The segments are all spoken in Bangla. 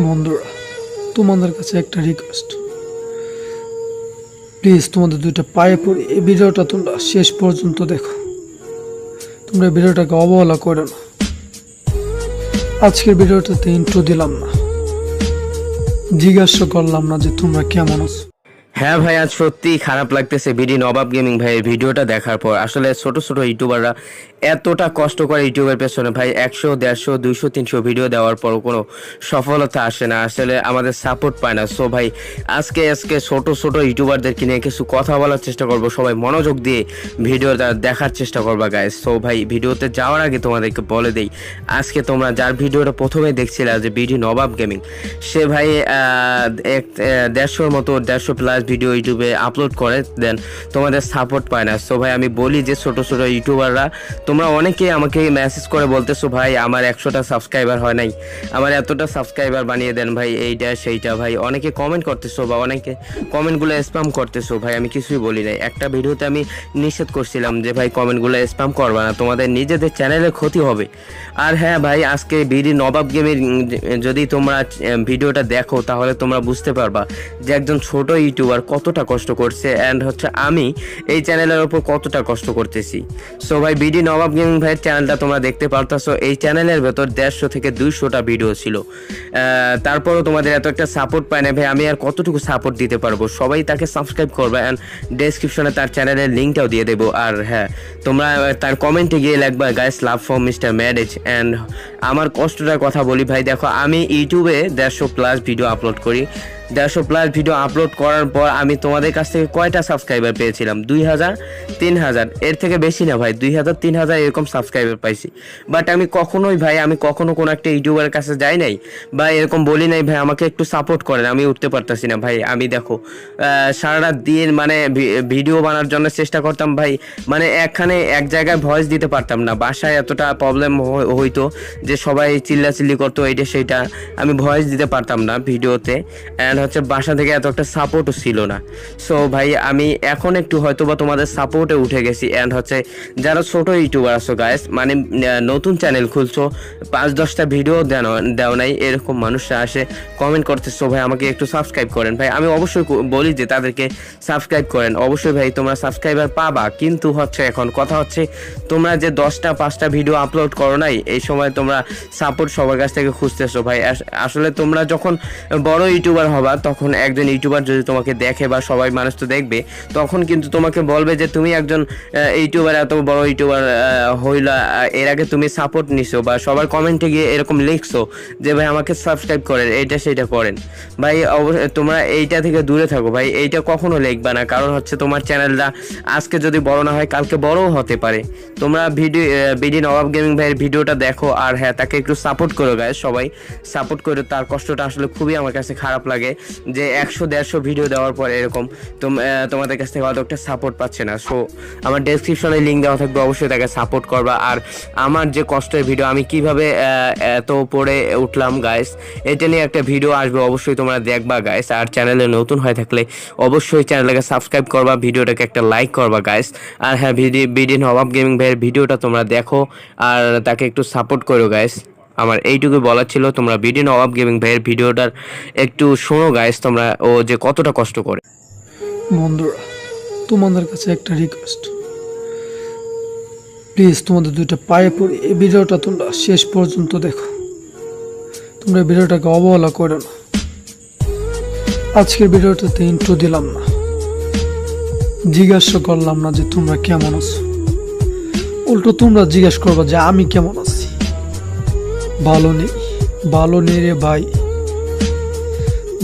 বন্ধুরা, তোমাদের কাছে একটা রিকোয়েস্ট, প্লিজ তোমাদের দুইটা পায়ে পড়ে এই ভিডিওটা তোমরা শেষ পর্যন্ত দেখো। তোমরা ভিডিওটাকে অবহেলা করো না। আজকের ভিডিওটাতে ইন্ট্রো দিলাম না, জিজ্ঞাসা করলাম না যে তোমরা কেমন আছো। হ্যাঁ ভাই, আজ সত্যিই খারাপ লাগতেছে বিডি নবাব গেমিং ভাইয়ের ভিডিওটা দেখার পর। আসলে ছোট ছোট ইউটিউবাররা এতটা কষ্ট করে ইউটিউবের পেছনে ভাই 100, 150, 200, 300 ভিডিও দেওয়ার পরও কোনো সফলতা আসে না, আসলে আমাদের সাপোর্ট পায় না। সো ভাই আজকে ছোট ছোট ইউটিউবারদেরকে নিয়ে কিছু কথা বলার চেষ্টা করব। সবাই মনোযোগ দিয়ে ভিডিওটা দেখার চেষ্টা করবা গাইস। সো ভাই ভিডিওতে যাওয়ার আগে তোমাদেরকে বলে দেই, আজকে তোমরা যার ভিডিওটা প্রথমে দেখছিলে যে বিডি নবাব গেমিং, সে ভাই 150 মতো 150 প্লাস ভিডিও ইউটিউবে আপলোড করে দেন, তোমাদের সাপোর্ট পায় না। সো ভাই আমি বলি যে ছোট ছোট ইউটিউবাররা তোমরা অনেকেই আমাকে মেসেজ করে বলতেছো ভাই আমার 100টা সাবস্ক্রাইবার হয় নাই, আমার এতটা সাবস্ক্রাইবার বানিয়ে দেন ভাই, এইটা সেইটা। ভাই অনেকে কমেন্ট করতেছো বা অনেকে কমেন্টগুলো স্প্যাম করতেছো। ভাই আমি কিছুই বলি নাই, একটা ভিডিওতে আমি নিষেধ করছিলাম যে ভাই কমেন্টগুলো স্প্যাম করবা না, তোমাদের নিজেদের চ্যানেলের ক্ষতি হবে। আর হ্যাঁ ভাই, আজকে বিডি নবাব গেমের যদি তোমরা ভিডিওটা দেখো তাহলে তোমরা বুঝতে পারবা যে একজন ছোট ইউটিউবার কতটা কষ্ট করছে অ্যান্ড হচ্ছে আমি এই চ্যানেলের ওপর কতটা কষ্ট করতেছি। সো ভাই বিডি নবাব গেমিং ভাইয়ের চ্যানেলটা তোমরা দেখতে পারতাছো, এই চ্যানেলের ভেতর 150 থেকে 200টা ভিডিও ছিল। তারপরও তোমাদের এত একটা সাপোর্ট পায় না ভাই, আমি আর কতটুকু সাপোর্ট দিতে পারবো। সবাই তাকে সাবস্ক্রাইব করবে অ্যান্ড ডেসক্রিপশনে তার চ্যানেলের লিঙ্কটাও দিয়ে দেবো। আর হ্যাঁ, তোমরা তার কমেন্টে গিয়ে লিখবা guys love for mister marriage. And আমার কষ্টটার কথা বলি ভাই, দেখো আমি ইউটিউবে 150 প্লাস ভিডিও আপলোড করি। 150 প্লাস ভিডিও আপলোড করার পর আমি তোমাদের কাছ থেকে কয়টা সাবস্ক্রাইবার পেয়েছিলাম? 2000, 3000, এর থেকে বেশি না ভাই, 2000, 3000 এরকম সাবস্ক্রাইবার পাইছি। বাট আমি কখনোই ভাই, আমি কখনো কোনো একটা ইউটিউবারের কাছে যাই নাই বা এরকম বলি নাই ভাই আমাকে একটু সাপোর্ট করেন, আমি উঠতে পারতাছি না ভাই। আমি দেখো সারা রাত দিন মানে ভিডিও বানার জন্য চেষ্টা করতাম ভাই, মানে এক জায়গায় ভয়েস দিতে পারতাম না, বাসায় এতটা প্রবলেম হইতো যে সবাই চিল্লাচিল্লি করতো এইটা সেইটা, আমি ভয়েস দিতে পারতাম না ভিডিওতে। অ্যান্ড হচ্ছে বাসা থেকে এত একটা সাপোর্টও ছিল না। সো ভাই আমি এখন একটু হয়তো বা তোমাদের সাপোর্টে উঠে গেছি। অ্যান্ড হচ্ছে যারা ছোট ইউটিউবার আছো গাইস, মানে নতুন চ্যানেল খুলছো, 5-10টা ভিডিও দেও নাই, এরকম মানুষরা আসে কমেন্ট করতেছো ভাই আমাকে একটু সাবস্ক্রাইব করেন। ভাই আমি অবশ্যই বলি যে তাদেরকে সাবস্ক্রাইব করেন, অবশ্যই ভাই তোমরা সাবস্ক্রাইবার পাবা। কিন্তু হচ্ছে এখন কথা হচ্ছে তোমরা যে 10টা 5টা ভিডিও আপলোড করো নাই, এই সময় তোমরা সাপোর্ট সবার কাছ থেকে খুঁজতেছো ভাই। আসলে তোমরা যখন বড় ইউটিউবার হবা, তখন একজন ইউটিউবার যদি তোমাকে দেখে বা সবাই মানুষ তো দেখবে, তখন কিন্তু তোমাকে বলবে যে তুমি একজন ইউটিউবার, এত বড় ইউটিউবার হইলা, এর আগে তুমি সাপোর্ট নিছো বা সবার কমেন্টে গিয়ে এরকম লিখছো যে ভাই আমাকে সাবস্ক্রাইব করেন, এইটা সেইটা করেন। ভাই অবশ্যই তোমরা এইটা থেকে দূরে থাকো ভাই, এইটা কখনো লিখবা না। কারণ হচ্ছে তোমার চ্যানেলটা আজকে যদি বড় না হয় কালকে বড়ও হতে পারে। তোমরা বিডি নবাব গেমিং ভাইয়ের ভিডিওটা দেখো আর হ্যাঁ তাকে একটু সাপোর্ট করো গাইস, সবাই সাপোর্ট করে। তার কষ্টটা আসলে খুবই আমার কাছে খারাপ লাগে যে 100-150 ভিডিও দেওয়ার পর এরকম তোমাদের কাছ থেকে হয়তো একটা সাপোর্ট পাচ্ছে না। সো আমার ডেসক্রিপশনে লিঙ্ক দেওয়া থাকবে, অবশ্যই তাকে সাপোর্ট করবা। আর আমার যে কষ্টের ভিডিও, আমি কিভাবে এত উপরে উঠলাম গাইস, এটা নিয়ে একটা ভিডিও আসবে, অবশ্যই তোমরা দেখবা গাইস। আর চ্যানেলে নতুন হয়ে থাকলে অবশ্যই চ্যানেলটাকে সাবস্ক্রাইব করবা, ভিডিওটাকে একটা লাইক করবা গাইস। আর হ্যাঁ বিডি নবাব গেমিং ভাইয়ের ভিডিওটা তোমরা দেখো আর তাকে একটু সাপোর্ট করো গাইস। আমার এইটুকু বলার ছিল, তোমরা বিডি নবাব গেমিং ভাইয়ের ভিডিওটার একটু শোনো গাইস, তোমরা ও যে কতটা কষ্ট করে। বন্ধুরা, তোমাদের কাছে একটা রিকোয়েস্ট, প্লিজ তোমাদের দুইটা পায়ে পড়ে এই ভিডিওটা তোমরা শেষ পর্যন্ত দেখো। তোমরা ভিডিওটাকে অবহেলা করো না। আজকের ভিডিওটাতে ইন্ট্রো দিলাম না, জিজ্ঞাসা করলাম না যে তোমরা কেমন আছো। উল্টো তোমরা জিজ্ঞাসা করবা যে আমি কেমন আছি। ভালো নেই রে ভাই।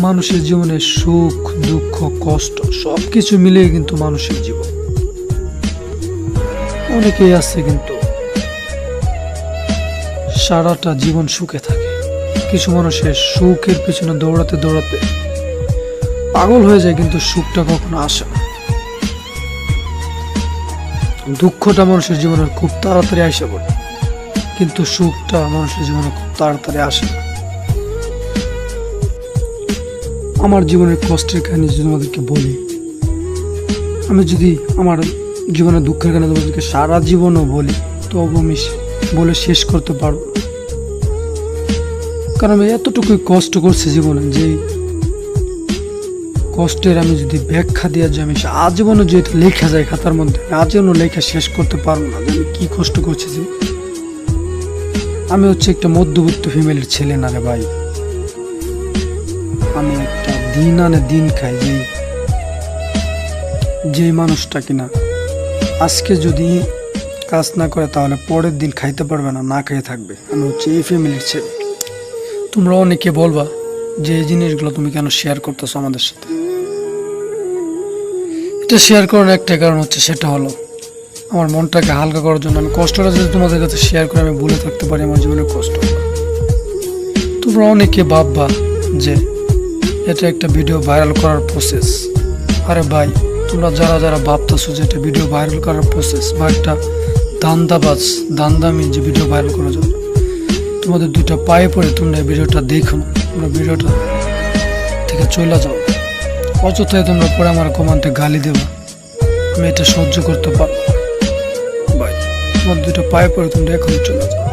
মানুষের জীবনে সুখ দুঃখ কষ্ট সবকিছু মিলিয়ে কিন্তু মানুষের জীবন। অনেকেই আছে কিন্তু সারাটা জীবন সুখে থাকে। কিছু মানুষের সুখের পিছনে দৌড়াতে দৌড়াতে পাগল হয়ে যায়, কিন্তু সুখটা কখনো আসে না। দুঃখটা মানুষের জীবনে খুব তাড়াতাড়ি আসে পড়ে, কিন্তু সুখটা মানুষের জীবনে খুব তাড়াতাড়ি আসে না। আমার জীবনের কষ্টের কাহিনী যদি তোমাদেরকে বলি, আমি যদি আমার জীবনের দুঃখের কাহিনী তোমাদেরকে সারা জীবনও বলি, তবু আমি বলে শেষ করতে পারবো। কারণ আমি এতটুকুই কষ্ট করছি জীবনে, যে কষ্টের আমি যদি ব্যাখ্যা দেওয়া যায়, আমি আজীবনও যেহেতু লেখা যায় খাতার মধ্যে, আজীবনও লেখা শেষ করতে পারবো না যে আমি কি কষ্ট করছি। যে আমি হচ্ছে একটা মধ্যবিত্ত ফ্যামিলির ছেলে না রে ভাই, আমি একটা দিন আনে দিন খাই। যে মানুষটা কিনা আজকে যদি কাজ না করে তাহলে পরের দিন খাইতে পারবে না, না খেয়ে থাকবে, আমি হচ্ছে এই ফ্যামিলির ছেলে। তোমরা অনেকে বলবা যে এই জিনিসগুলো তুমি কেন শেয়ার করতেছো আমাদের সাথে। এটা শেয়ার করার একটা কারণ হচ্ছে, সেটা হলো আমার মনটাকে হালকা করার জন্য। আমি কষ্টটা যদি তোমাদের কাছে শেয়ার করে আমি ভুলে থাকতে পারি আমার জীবনের কষ্ট। তোমরা অনেকে ভাববা যে এটা একটা ভিডিও ভাইরাল করার প্রসেস। আরে ভাই, তোমরা যারা যারা ভাবতেছো যে এটা ভিডিও ভাইরাল করার প্রসেস বা একটা দান্দামি যে ভিডিও ভাইরাল করার জন্য, তোমাদের দুইটা পায়ে পড়ে তোমরা এই ভিডিওটা দেখো না, তোমরা ভিডিওটা থেকে চলে যাও। অযথায় তোমরা পরে আমার কমেন্টে গালি দেবা, আমি এটা সহ্য করতে পারবো না। ভাই, তোমাদের দুইটা পায়ে পড়ে তোমরা এখন চলে যাও।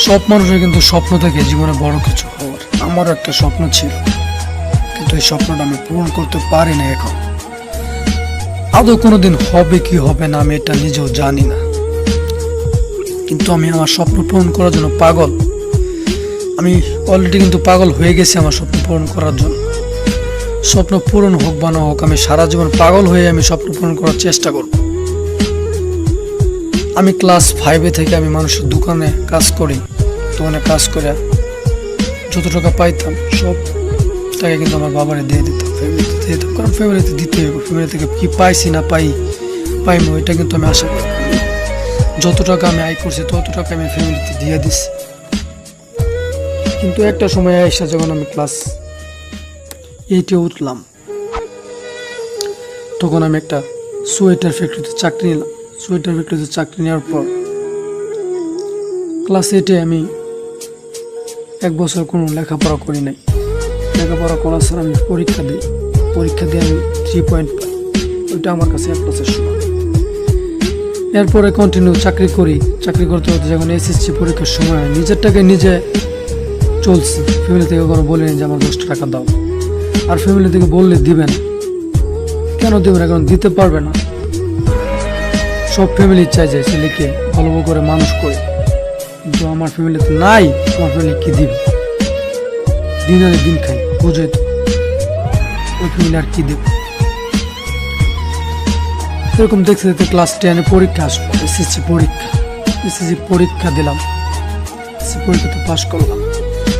সব মানুষের কিন্তু স্বপ্ন থাকে জীবনে বড় কিছু হওয়ার। আমারও একটা স্বপ্ন ছিল, কিন্তু এই স্বপ্নটা আমি পূরণ করতে পারি না। এখন আদৌ কোনোদিন হবে কি হবে না আমি এটা নিজেও জানি না, কিন্তু আমি আমার স্বপ্ন পূরণ করার জন্য পাগল। আমি অলরেডি কিন্তু পাগল হয়ে গেছি আমার স্বপ্ন পূরণ করার জন্য। স্বপ্ন পূরণ হোক বা না হোক, আমি সারা জীবন পাগল হয়ে আমি স্বপ্ন পূরণ করার চেষ্টা করব। আমি ক্লাস 5 থেকে আমি মানুষের দোকানে কাজ করি। দোকানে কাজ করে যত টাকা পাইতাম সব টাকা কিন্তু আমার বাবারে দিয়ে দিতাম, ফ্যামিলিতে দিয়ে দিতাম। কারণ ফ্যামিলিতে দিতে হবে, ফ্যামিলি থেকে কি পাইছি না পাইমো এটা কিন্তু আমি আশা করি। যত টাকা আমি আয় করছি তত টাকা আমি ফ্যামিলিতে দিয়ে দিছি। কিন্তু একটা সময় এসে যখন আমি ক্লাস 8-এ উঠলাম, তখন আমি একটা সোয়েটার ফ্যাক্টরিতে চাকরি নিলাম। সোয়েটার ফ্যাক্টরিতে চাকরি নেওয়ার পর ক্লাস 8-এ আমি 1 বছর কোনো লেখাপড়া করি নাই। লেখাপড়া করার পর আমি পরীক্ষা দিই। পরীক্ষা দিয়ে আমি 3 পয়েন্ট পাই, ওইটা আমার কাছে A+ সমান। এরপরে কন্টিনিউ চাকরি করি। চাকরি করতে করতে যখন SSC পরীক্ষার সময় হয়, নিজের টাকায় নিজে চলছি। ফ্যামিলি থেকে কোনো বলিনি যে আমার 10 টাকা দাও, আর ফ্যামিলি থেকে বললে দিবে না। কেন দেবে না? কারণ দিতে পারবে না। সব ফ্যামিলি চাই যে ছেলেকে ভালো করে মানুষ করে, কিন্তু আমার ফ্যামিলিতে নাই। আমার ফ্যামিলি কি দিবে? দিন আনে দিন খাই, বুঝে তো ওই ফ্যামিলি আর কি দেবে? এরকম দেখতে দেখতে ক্লাস 10-এ পরীক্ষা আসলো, SSC পরীক্ষা। SSC পরীক্ষা দিলাম, SSC পরীক্ষাতে পাশ করলাম।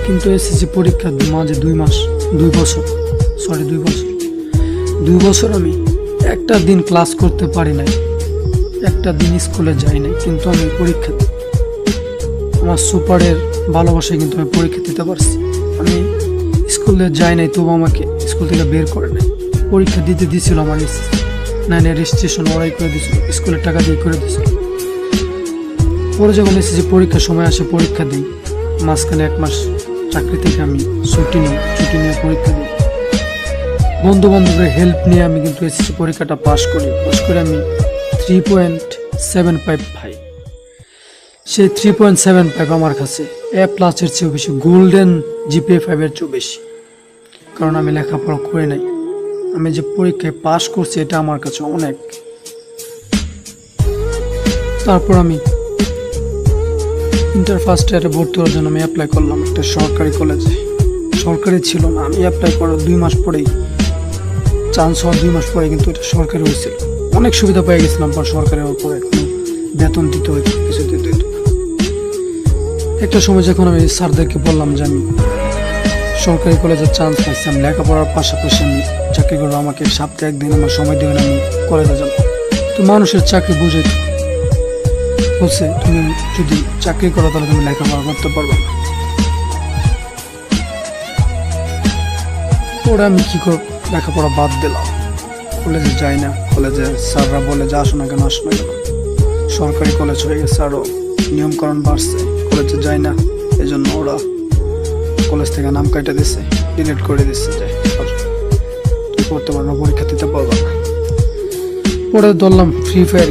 কিন্তু SSC পরীক্ষার মাঝে 2 বছর আমি একটা দিন ক্লাস করতে পারি নাই, একটা দিন স্কুলে যাই নাই। কিন্তু আমি পরীক্ষা দিই, আমার সুপারের ভালোবাসায় কিন্তু আমি পরীক্ষা দিতে পারছি। আমি স্কুলে যাই নাই, তবু আমাকে স্কুল থেকে বের করে নাই। পরীক্ষা দিতে দিয়েছিল আমার 9 রেজিস্ট্রেশন ওরাই করে দিয়েছিল, স্কুলের টাকা দিয়ে করে দিয়েছিল। পরে যখন SSC পরীক্ষার সময় আসে, পরীক্ষা দিই। মাঝখানে 1 মাস চাকরি থেকে আমি ছুটি নিয়ে পরীক্ষা দিই। বন্ধু বান্ধবের হেল্প নিয়ে আমি কিন্তু SSC পরীক্ষাটা পাশ করি। আমি 3.75 পাই। সেই 3.75 আমার কাছে A+ এর চেয়েও বেশি, গোল্ডেন GPA 5-এর চেয়েও বেশি। কারণ আমি লেখাপড়া করে নাই, আমি যে পরীক্ষায় পাশ করছি এটা আমার কাছে অনেক। তারপর আমি ইন্টার ফার্স্ট ইয়ারে ভর্তি হওয়ার জন্য আমি অ্যাপ্লাই করলাম একটা সরকারি কলেজে। সরকারি ছিল না, আমি অ্যাপ্লাই করার 2 মাস পরেই, চান্স হওয়ার 2 মাস পরে কিন্তু এটা সরকারি হয়েছিল। অনেক সুবিধা পেয়ে গেছিলাম, পর সরকারি হওয়ার পরে বেতন দিতে হইতো, কিছু দিতে হইতো। একটা সময় যখন আমি স্যারদেরকে বললাম যে আমি সরকারি কলেজের চান্স পাইছি, আমি লেখাপড়ার পাশাপাশি আমি চাকরি করবো, আমাকে সপ্তাহে 1 দিন আমার সময় দেবেন, আমি কলেজে যাবো। তো মানুষের চাকরি বুঝে বলছে, তুমি যদি চাকরি করো তাহলে তুমি লেখাপড়া করতে পারবে না। পরে আমি কি করব, লেখাপড়া বাদ দিলাম, কলেজে যাই না। কলেজে স্যাররা বলে যে আসো না কেন। সরকারি কলেজ হয়ে গেছে, আরও নিয়মকানুন বাড়ছে, কলেজে যাই না। এজন্য ওরা কলেজ থেকে নাম কাটা দিচ্ছে, ডিলিট করে দিচ্ছে, যে করতে পারবো না, পরীক্ষা দিতে পারবো না। পরে ধরলাম free fire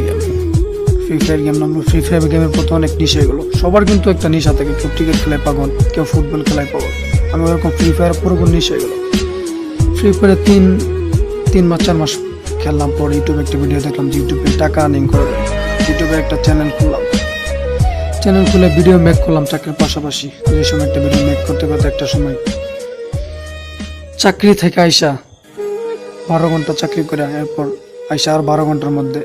free fire game নামলো। ফ্রি ফায়ার গেমের প্রতি অনেক নেশা এগুলো, সবার কিন্তু একটা নেশা থাকে, কেউ ক্রিকেট খেলায় পাগল, কেউ ফুটবল খেলায় পাগল। আমি ওরকম ফ্রি ফায়ার পুরোপুরি নেশা এগুলো। ফ্রি ফায়ারে 3-4 মাস খেললাম, পর ইউটিউবে একটা ভিডিও দেখলাম যে ইউটিউবে টাকা আর্নিং করা যায়। ইউটিউবে একটা চ্যানেল খুললাম, চ্যানেল খুলে ভিডিও মেক করলাম চাকরির পাশাপাশি। যে সময় একটা ভিডিও মেক করতে করতে একটা সময় চাকরি থেকে আইসা 12 ঘন্টা চাকরি করে, এরপর আইসা আর 12 ঘন্টার মধ্যে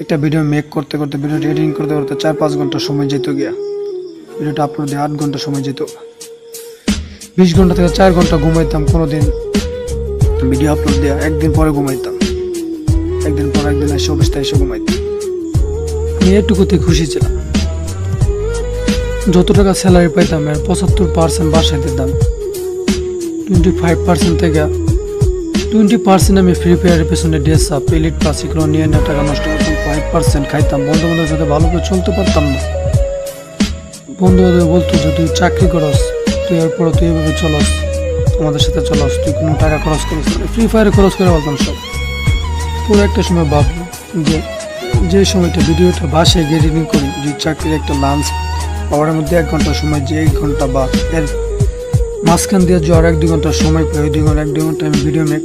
একটা ভিডিও মেক করতে করতে, ভিডিও এডিটিং করতে করতে 4-5 ঘন্টা সময় যেত গিয়া। ভিডিওটা আপলোড দিয়ে 8 ঘন্টা সময় যেত। 20 ঘন্টা থেকে 4 ঘন্টা ঘুমাইতাম কোনোদিন, ভিডিও আপলোড দেওয়া একদিন পরে ঘুমাইতাম, একদিন পর একদিন এসে অবস্থায় এসে ঘুমাইতাম। আমি এটুকুতে খুশি ছিলাম। যত টাকা স্যালারি পাইতাম এর 75% বাসায় দিতাম। 25% থেকে 20% আমি ফ্রি ফায়ারের পেছনে ড্রেস আপ, এলিট পাস এগুলো নিয়ে না টাকা নষ্ট করতাম। 5% খাইতাম। বন্ধু বান্ধবের সাথে ভালোভাবে চলতে পারতাম না। বন্ধু বান্ধব বলতো যে তুই চাকরি করস, তুই এরপর তুই এভাবে চলস, আমাদের সাথে চলস, তুই কোনো টাকা খরচ করিস না। ফ্রি ফায়ারে খরচ করে বলতাম সব। পুরো একটা সময় ভাবলো যে সময়টা ভিডিওটা বাসায় গিয়ে এডিটিং করি, যে চাকরির একটা লাঞ্চ পাওয়ার মধ্যে 1 ঘন্টা সময়, যে 1 ঘন্টা বা এর মাঝখান দিয়ে যে আর 1-2 ঘন্টা সময় পাই, ওই 1-2 ঘন্টা আমি ভিডিও মেক।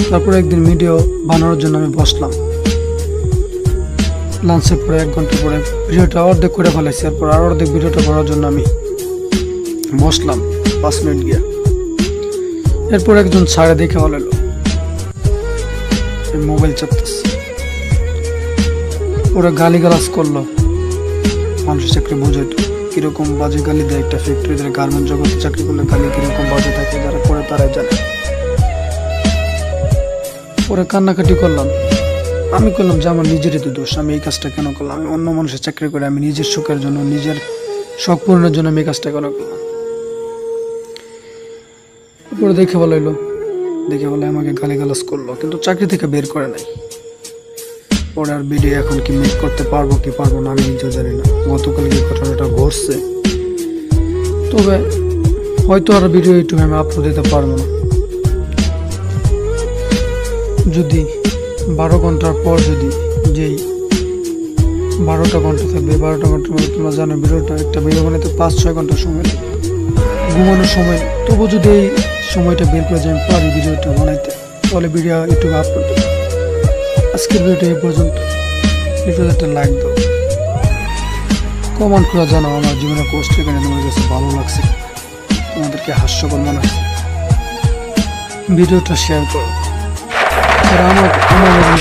তারপর একদিন ভিডিও বানানোর জন্য আমি বসলাম, লাঞ্চের পরে 1 ঘন্টা পরে ভিডিওটা অর্ধেক করে ফেলেছি। এরপর আর অর্ধেক ভিডিওটা করার জন্য আমি বসলাম 5 মিনিট গিয়া। এরপর একজন ছাড়ে দেখে হলো মোবাইল চাপতেছে, ওরা গালিগালাজ করলো, মানুষের চাকরি বোঝাইতো কিরকম বাজে গালি দেয়। একটা ফ্যাক্টরিতে গার্মেন্ট জগতে চাকরি করলে গালি কিরকম বাজে থাকে, যারা করে তারাই জানে। পরে কান্নাকাটি করলাম। আমি করলাম যে আমার নিজেরই তো দোষ, আমি এই কাজটা কেন করলাম? আমি অন্য মানুষের চাকরি করে, আমি নিজের সুখের জন্য, নিজের শখ পূরণের জন্য আমি এই কাজটা কেন করলাম? পরে দেখে বলে আমাকে গালিগালাজ করলো, কিন্তু চাকরি থেকে বের করে নাই। পরে আর ভিডিও এখন কি মেক করতে পারবো কি পারবো না আমি নিজেও জানি না। গতকাল এই ঘটনাটা ঘটছে, তবে হয়তো আর ভিডিও ইউটিউবে আমি আপলোড দিতে পারবো না। যদি 12 ঘন্টার পর যদি যেই 12টা ঘন্টা থাকবে, 12টা ঘন্টার মধ্যে তোমরা জানো ভিডিওটা, একটা ভিডিও বানাতে 5-6 ঘন্টা সময় লাগে, ঘুমানোর সময়। তবু যদি এই সময়টা বের করে যে আমি পারি ভিডিওটা বানাইতে, তাহলে ভিডিও ইউটিউবে আপলোড দেবো। আজকের ভিডিওটা এই পর্যন্ত। ভিডিওতে একটা লাইক দাও, কমেন্ট করে জানাও আমার জীবনের কষ্ট এখানে তোমার কাছে ভালো লাগছে, তোমাদেরকে হাস্যকর মনে হচ্ছে। ভিডিওটা শেয়ার করো। আর আমার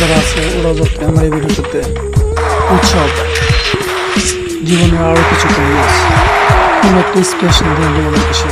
যারা আছে ওরা যাতে আমার এই ভিডিওটাতে উৎসাহ পায়, জীবনে আরও কিছু করিয়ে আছে, কোনো একটা স্পেশাল দিন তোমাদেরকে শেয়ার